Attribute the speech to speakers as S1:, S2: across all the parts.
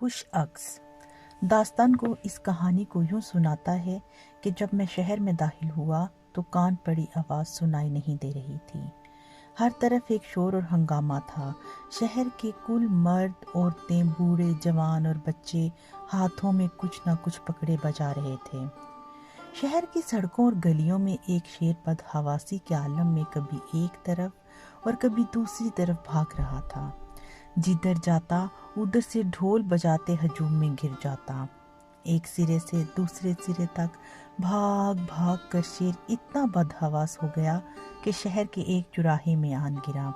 S1: خوش عکس داستان کو اس کہانی کو یوں سناتا ہے کہ جب میں شہر میں داخل ہوا تو کان پڑی آواز سنائی نہیں دے رہی تھی۔ ہر طرف ایک شور اور ہنگامہ تھا۔ شہر کے کل مرد، عورتیں، بوڑھے، جوان اور بچے ہاتھوں میں کچھ نہ کچھ پکڑے بجا رہے تھے۔ شہر کی سڑکوں اور گلیوں میں ایک شیر بدحواسی کے عالم میں کبھی ایک طرف اور کبھی دوسری طرف بھاگ رہا تھا۔ جدھر جاتا ادھر سے ڈھول بجاتے ہجوم میں گر جاتا۔ ایک سرے سے دوسرے سرے تک بھاگ بھاگ کر شیر اتنا بدحواس ہو گیا کہ شہر کے ایک چوراہے میں آن گرا۔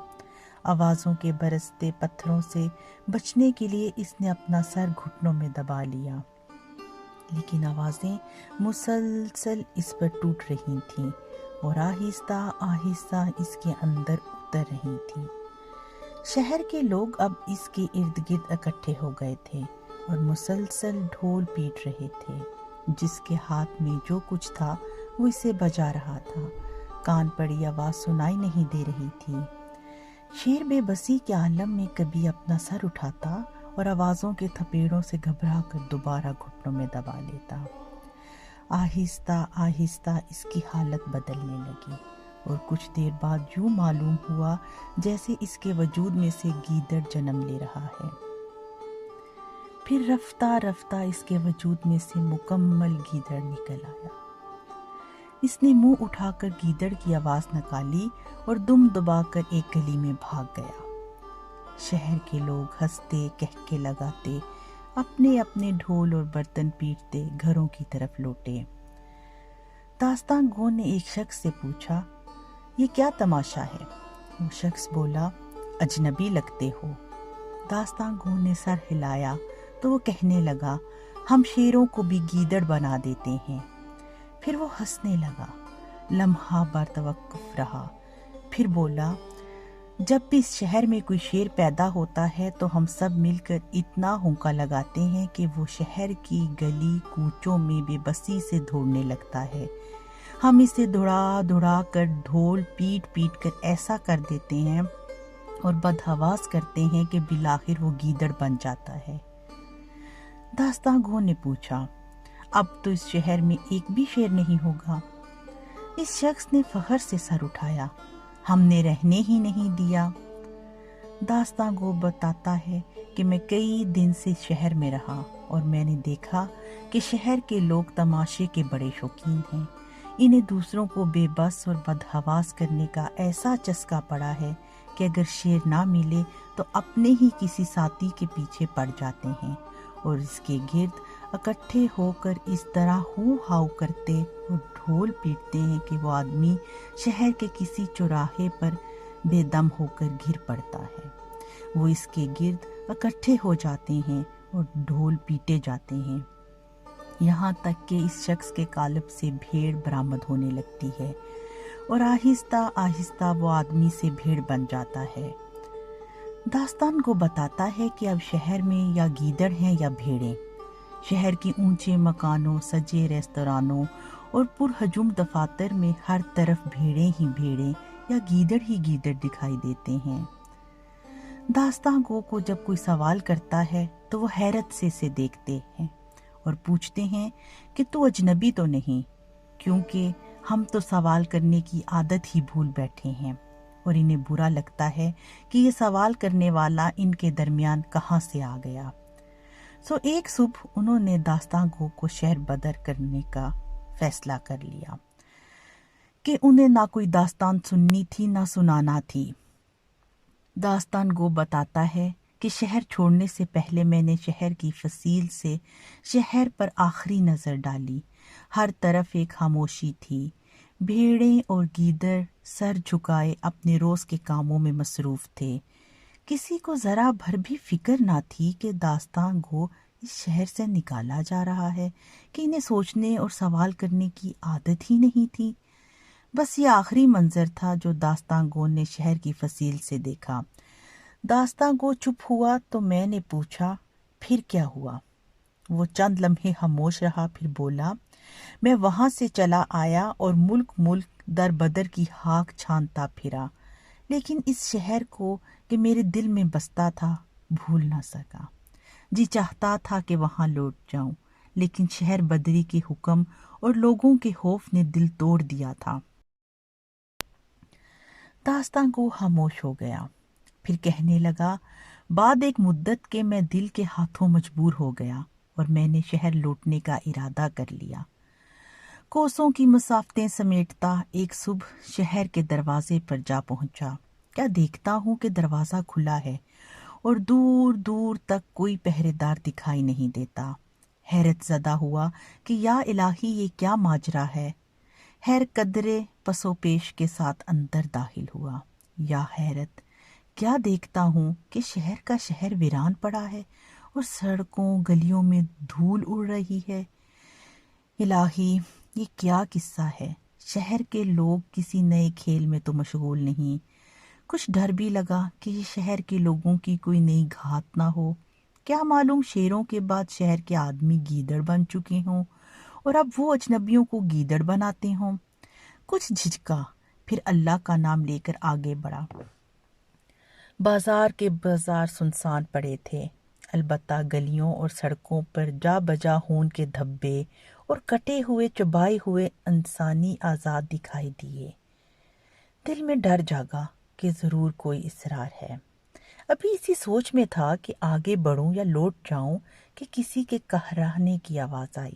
S1: آوازوں کے برستے پتھروں سے بچنے کے لیے اس نے اپنا سر گھٹنوں میں دبا لیا، لیکن آوازیں مسلسل اس پر ٹوٹ رہی تھیں اور آہستہ آہستہ اس کے اندر اتر رہی تھیں۔ شہر کے لوگ اب اس کے ارد گرد اکٹھے ہو گئے تھے اور مسلسل ڈھول پیٹ رہے تھے۔ جس کے ہاتھ میں جو کچھ تھا وہ اسے بجا رہا تھا۔ کان پڑی آواز سنائی نہیں دے رہی تھی۔ شیر بے بسی کے عالم میں کبھی اپنا سر اٹھاتا اور آوازوں کے تھپیڑوں سے گھبرا کر دوبارہ گھٹنوں میں دبا لیتا۔ آہستہ آہستہ اس کی حالت بدلنے لگی اور کچھ دیر بعد یوں معلوم ہوا جیسے اس کے وجود میں سے گیدڑ جنم لے رہا ہے۔ پھر رفتہ رفتہ اس کے وجود میں سے مکمل گیدڑ نکل آیا۔ اس نے منہ اٹھا کر گیدڑ کی آواز نکالی اور دم دبا کر ایک گلی میں بھاگ گیا۔ شہر کے لوگ ہنستے کہکے لگاتے اپنے اپنے ڈھول اور برتن پیٹتے گھروں کی طرف لوٹے۔ داستان گو نے ایک شخص سے پوچھا، یہ کیا تماشا ہے؟ وہ شخص بولا، اجنبی لگتے ہو۔ داستان گو نے سر ہلایا تو وہ کہنے لگا، ہم شیروں کو بھی گیدڑ بنا دیتے ہیں۔ پھر وہ ہنسنے لگا۔ لمحہ بر توقف رہا، پھر بولا، جب بھی اس شہر میں کوئی شیر پیدا ہوتا ہے تو ہم سب مل کر اتنا ہونکا لگاتے ہیں کہ وہ شہر کی گلی کوچوں میں بے بسی سے دوڑنے لگتا ہے۔ ہم اسے دوڑا دوڑا کر ڈھول پیٹ پیٹ کر ایسا کر دیتے ہیں اور بدحواس کرتے ہیں کہ بالآخر وہ گیدڑ بن جاتا ہے۔ داستان گو نے پوچھا، اب تو اس شہر میں ایک بھی شیر نہیں ہوگا؟ اس شخص نے فخر سے سر اٹھایا، ہم نے رہنے ہی نہیں دیا۔ داستان گو بتاتا ہے کہ میں کئی دن سے شہر میں رہا اور میں نے دیکھا کہ شہر کے لوگ تماشے کے بڑے شوقین ہیں۔ انہیں دوسروں کو بے بس اور بدحواس کرنے کا ایسا چسکا پڑا ہے کہ اگر شیر نہ ملے تو اپنے ہی کسی ساتھی کے پیچھے پڑ جاتے ہیں اور اس کے گرد اکٹھے ہو کر اس طرح ہو ہاؤ کرتے اور ڈھول پیٹتے ہیں کہ وہ آدمی شہر کے کسی چوراہے پر بے دم ہو کر گر پڑتا ہے۔ وہ اس کے گرد اکٹھے ہو جاتے ہیں اور ڈھول پیٹے جاتے ہیں، یہاں تک کہ اس شخص کے قالب سے بھیڑ برآمد ہونے لگتی ہے اور آہستہ آہستہ وہ آدمی سے بھیڑ بن جاتا ہے۔ داستان کو بتاتا ہے کہ اب شہر میں یا گیدڑ ہیں یا بھیڑیں۔ شہر کی اونچے مکانوں، سجے ریستورانوں اور پرہجوم دفاتر میں ہر طرف بھیڑیں ہی بھیڑیں یا گیدڑ ہی گیدڑ دکھائی دیتے ہیں۔ داستان کو جب کوئی سوال کرتا ہے تو وہ حیرت سے اسے دیکھتے ہیں اور پوچھتے ہیں کہ تو اجنبی تو نہیں، کیونکہ ہم تو سوال کرنے کی عادت ہی بھول بیٹھے ہیں اور انہیں برا لگتا ہے کہ یہ سوال کرنے والا ان کے درمیان کہاں سے آ گیا۔ ایک صبح انہوں نے داستان گو کو شہر بدر کرنے کا فیصلہ کر لیا کہ انہیں نہ کوئی داستان سننی تھی نہ سنانا تھی۔ داستان گو بتاتا ہے کہ شہر چھوڑنے سے پہلے میں نے شہر کی فصیل سے شہر پر آخری نظر ڈالی۔ ہر طرف ایک خاموشی تھی۔ بھیڑیں اور گیدڑ سر جھکائے اپنے روز کے کاموں میں مصروف تھے۔ کسی کو ذرا بھر بھی فکر نہ تھی کہ داستان گو اس شہر سے نکالا جا رہا ہے، کہ انہیں سوچنے اور سوال کرنے کی عادت ہی نہیں تھی۔ بس یہ آخری منظر تھا جو داستان گو نے شہر کی فصیل سے دیکھا۔ داستان گو چپ ہوا تو میں نے پوچھا، پھر کیا ہوا؟ وہ چند لمحے خاموش رہا، پھر بولا، میں وہاں سے چلا آیا اور ملک ملک در بدر کی خاک چھانتا پھرا، لیکن اس شہر کو کہ میرے دل میں بستا تھا بھول نہ سکا۔ جی چاہتا تھا کہ وہاں لوٹ جاؤں، لیکن شہر بدری کے حکم اور لوگوں کے خوف نے دل توڑ دیا تھا۔ داستان کو خاموش ہو گیا، پھر کہنے لگا، بعد ایک مدت کے میں دل کے ہاتھوں مجبور ہو گیا اور میں نے شہر لوٹنے کا ارادہ کر لیا۔ کوسوں کی مسافتیں سمیٹتا ایک صبح شہر کے دروازے پر جا پہنچا۔ کیا دیکھتا ہوں کہ دروازہ کھلا ہے اور دور دور تک کوئی پہرے دار دکھائی نہیں دیتا۔ حیرت زدہ ہوا کہ یا الہی یہ کیا ماجرا ہے۔ خیر قدرے پس و پیش کے ساتھ اندر داخل ہوا۔ یا حیرت، کیا دیکھتا ہوں کہ شہر کا شہر ویران پڑا ہے اور سڑکوں گلیوں میں دھول اڑ رہی ہے۔ الہی، یہ کیا قصہ ہے؟ شہر کے لوگ کسی نئے کھیل میں تو مشغول نہیں۔ کچھ ڈر بھی لگا کہ یہ شہر کے لوگوں کی کوئی نئی گھات نہ ہو۔ کیا معلوم شیروں کے بعد شہر کے آدمی گیدڑ بن چکے ہوں اور اب وہ اجنبیوں کو گیدڑ بناتے ہوں۔ کچھ جھجکا، پھر اللہ کا نام لے کر آگے بڑھا۔ بازار سنسان پڑے تھے، البتہ گلیوں اور سڑکوں پر جا بجا خون کے دھبے اور کٹے ہوئے چبائے ہوئے انسانی اعضاء دکھائی دیے۔ دل میں ڈر جاگا کہ ضرور کوئی اسرار ہے۔ ابھی اسی سوچ میں تھا کہ آگے بڑھوں یا لوٹ جاؤں کہ کسی کے کہرانے کی آواز آئی۔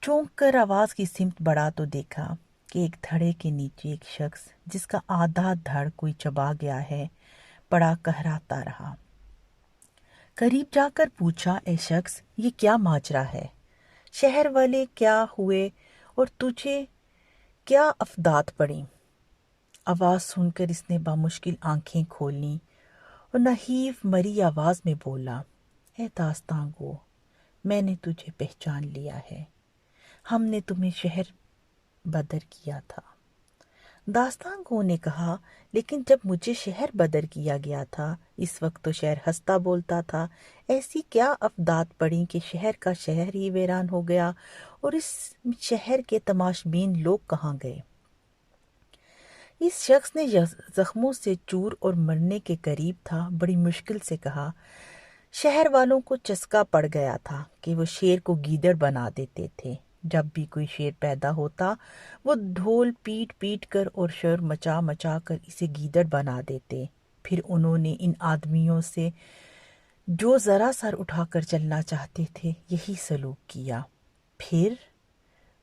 S1: چونک کر آواز کی سمت بڑھا تو دیکھا کہ ایک دھڑے کے نیچے ایک شخص جس کا آدھا دھڑ کوئی چبا گیا ہے پڑا کہراتا رہا۔ قریب جا کر پوچھا، اے شخص، یہ کیا ماجرا ہے؟ شہر والے کیا ہوئے اور تجھے کیا افدات پڑی؟ آواز سن کر اس نے بامشکل آنکھیں کھولیں اور نحیف مری آواز میں بولا، اے داستان گو، میں نے تجھے پہچان لیا ہے۔ ہم نے تمہیں شہر بدر کیا تھا۔ داستان گو نے کہا، لیکن جب مجھے شہر بدر کیا گیا تھا اس وقت تو شہر ہنستا بولتا تھا۔ ایسی کیا افدات پڑی کہ شہر کا شہر ہی ویران ہو گیا، اور اس شہر کے تماشبین لوگ کہاں گئے؟ اس شخص نے زخموں سے چور اور مرنے کے قریب تھا بڑی مشکل سے کہا، شہر والوں کو چسکا پڑ گیا تھا کہ وہ شیر کو گیدڑ بنا دیتے تھے۔ جب بھی کوئی شیر پیدا ہوتا وہ ڈھول پیٹ پیٹ کر اور شور مچا مچا کر اسے گیدڑ بنا دیتے۔ پھر انہوں نے ان آدمیوں سے جو ذرا سر اٹھا کر چلنا چاہتے تھے یہی سلوک کیا۔ پھر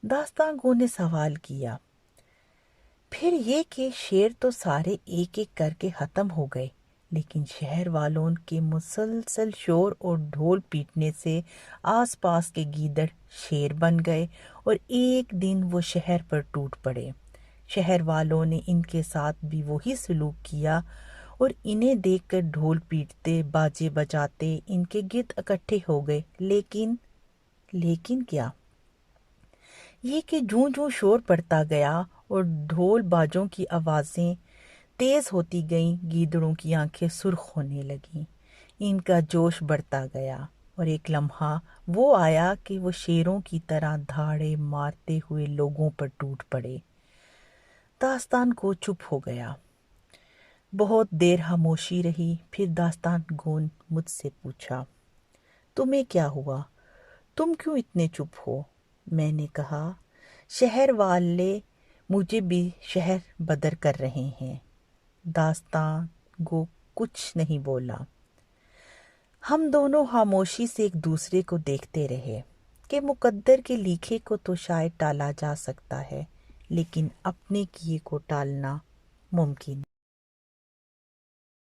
S1: داستان گو نے سوال کیا، پھر یہ کہ شیر تو سارے ایک ایک کر کے ختم ہو گئے، لیکن شہر والوں کے مسلسل شور اور ڈھول پیٹنے سے آس پاس کے گیدڑ شیر بن گئے اور ایک دن وہ شہر پر ٹوٹ پڑے۔ شہر والوں نے ان کے ساتھ بھی وہی سلوک کیا اور انہیں دیکھ کر ڈھول پیٹتے باجے بجاتے ان کے گرد اکٹھے ہو گئے۔ لیکن کیا؟ یہ کہ جوں جوں شور بڑھتا گیا اور ڈھول باجوں کی آوازیں تیز ہوتی گئیں، گیدڑوں کی آنکھیں سرخ ہونے لگیں، ان کا جوش بڑھتا گیا، اور ایک لمحہ وہ آیا کہ وہ شیروں کی طرح دھاڑے مارتے ہوئے لوگوں پر ٹوٹ پڑے۔ داستان کو چپ ہو گیا۔ بہت دیر خاموشی رہی، پھر داستان گو مجھ سے پوچھا، تمہیں کیا ہوا؟ تم کیوں اتنے چپ ہو؟ میں نے کہا، شہر والے مجھے بھی شہر بدر کر رہے ہیں۔ داستان گو کچھ نہیں بولا۔ ہم دونوں خاموشی سے ایک دوسرے کو دیکھتے رہے کہ مقدر کے لکھے کو تو شاید ٹالا جا سکتا ہے، لیکن اپنے کیے کو ٹالنا ممکن